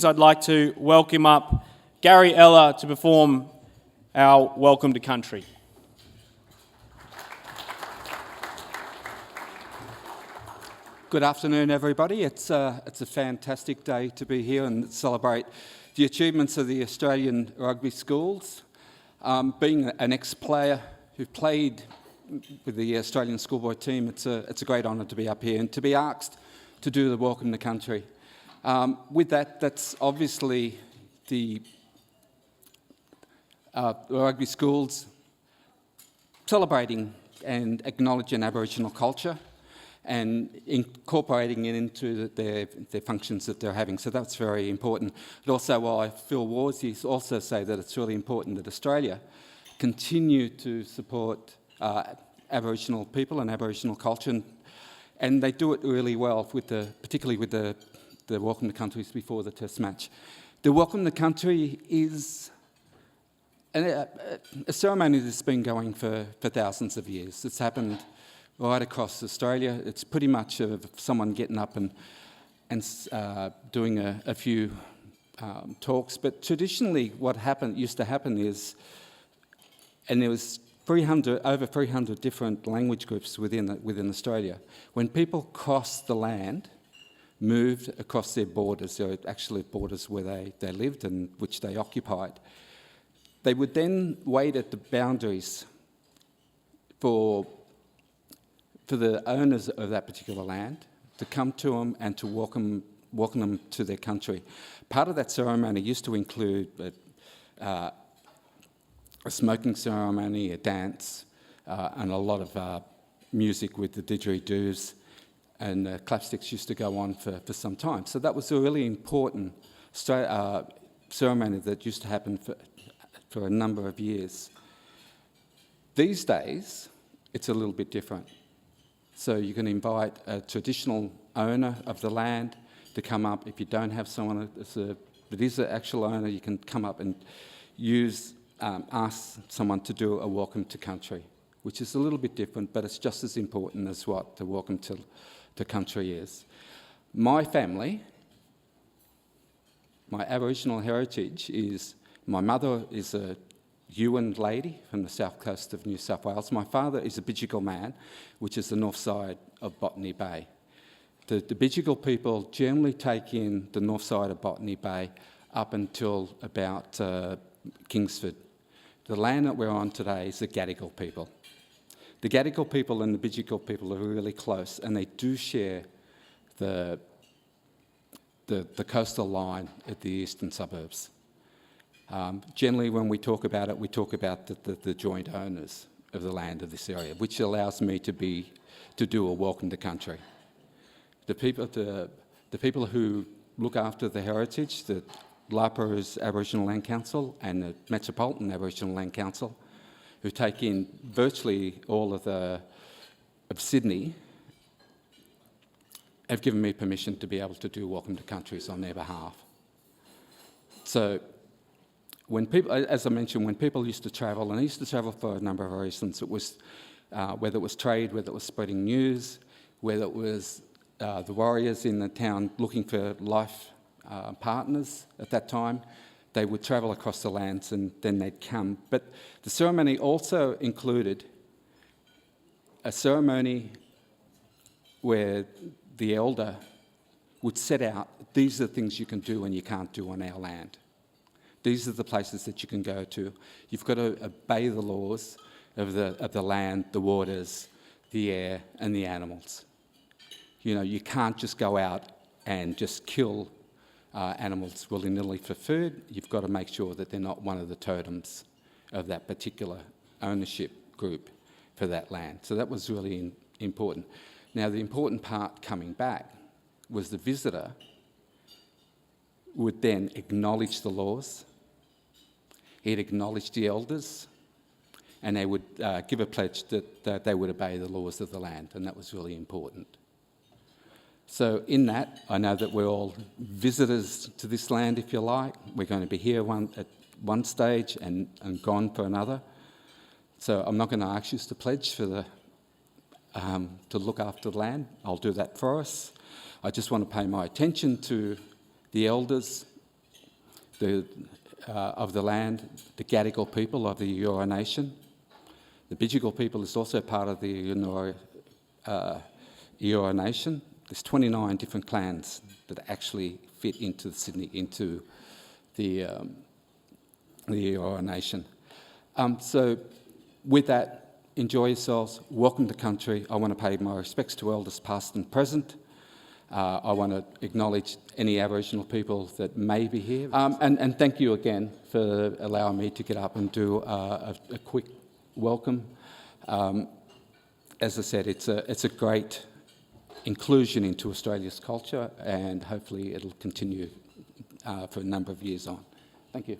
I'd like to welcome up Gary Ella to perform our Welcome to Country. Good afternoon, everybody. It's a fantastic day to be here and celebrate the achievements of the Australian rugby schools. Being an ex-player who played with the Australian schoolboy team, it's a great honour to be up here and to be asked to do the Welcome to Country. With that, that's obviously the rugby schools celebrating and acknowledging Aboriginal culture and incorporating it into their functions that they're having. So that's very important. But also, while Phil Worsey also say that it's really important that Australia continue to support Aboriginal people and Aboriginal culture, and they do it really well, particularly with the Welcome to Countries before the Test match. The Welcome to Country is a ceremony that's been going for thousands of years. It's happened right across Australia. It's pretty much of someone getting up and doing a few talks. But traditionally, what used to happen is, and there was over 300 different language groups within Australia. When people crossed the land, moved across their borders, there were actually borders where they lived and which they occupied, they would then wait at the boundaries for the owners of that particular land to come to them and to welcome them to their country. Part of that ceremony used to include a smoking ceremony, a dance, and a lot of music with the didgeridoos, and clapsticks used to go on for some time. So that was a really important ceremony that used to happen for a number of years. These days, it's a little bit different. So you can invite a traditional owner of the land to come up. If you don't have someone that is an actual owner, you can come up and ask someone to do a Welcome to Country, which is a little bit different, but it's just as important as what the Welcome to Country is. My family, my Aboriginal heritage is, my mother is a Yuin lady from the south coast of New South Wales. My father is a Bidjigal man, which is the north side of Botany Bay. The Bidjigal people generally take in the north side of Botany Bay up until about Kingsford. The land that we're on today is the Gadigal people. The Gadigal people and the Bidjigal people are really close, and they do share the coastal line at the eastern suburbs. Generally, when we talk about it, we talk about the joint owners of the land of this area, which allows me to do a Welcome to Country. The people who look after the heritage, the Lapara's Aboriginal Land Council and the Metropolitan Aboriginal Land Council, who take in virtually all of Sydney, have given me permission to be able to do Welcome to Countries on their behalf. So, as I mentioned, when people used to travel, and they used to travel for a number of reasons, it was whether it was trade, whether it was spreading news, whether it was the warriors in the town looking for life partners at that time, they would travel across the lands and then they'd come. But the ceremony also included a ceremony where the elder would set out, these are the things you can do and you can't do on our land. These are the places that you can go to. You've got to obey the laws of the land, the waters, the air, and the animals. You know, you can't just go out and just kill animals willy-nilly for food. You've got to make sure that they're not one of the totems of that particular ownership group for that land. So that was really important. Now, the important part coming back was the visitor would then acknowledge the laws. He'd acknowledge the elders, and they would give a pledge that they would obey the laws of the land, and that was really important. So in that, I know that we're all visitors to this land, if you like. We're going to be here at one stage and gone for another. So I'm not going to ask you to pledge to look after the land. I'll do that for us. I just want to pay my attention to the elders of the land, the Gadigal people of the Eora Nation. The Bidjigal people is also part of the Eora Nation. There's 29 different clans that actually fit into Sydney, into the Eora Nation. So with that, enjoy yourselves, welcome to country. I want to pay my respects to elders past and present. I want to acknowledge any Aboriginal people that may be here. And thank you again for allowing me to get up and do a quick welcome. As I said, it's a great inclusion into Australia's culture, and hopefully it'll continue for a number of years on. Thank you.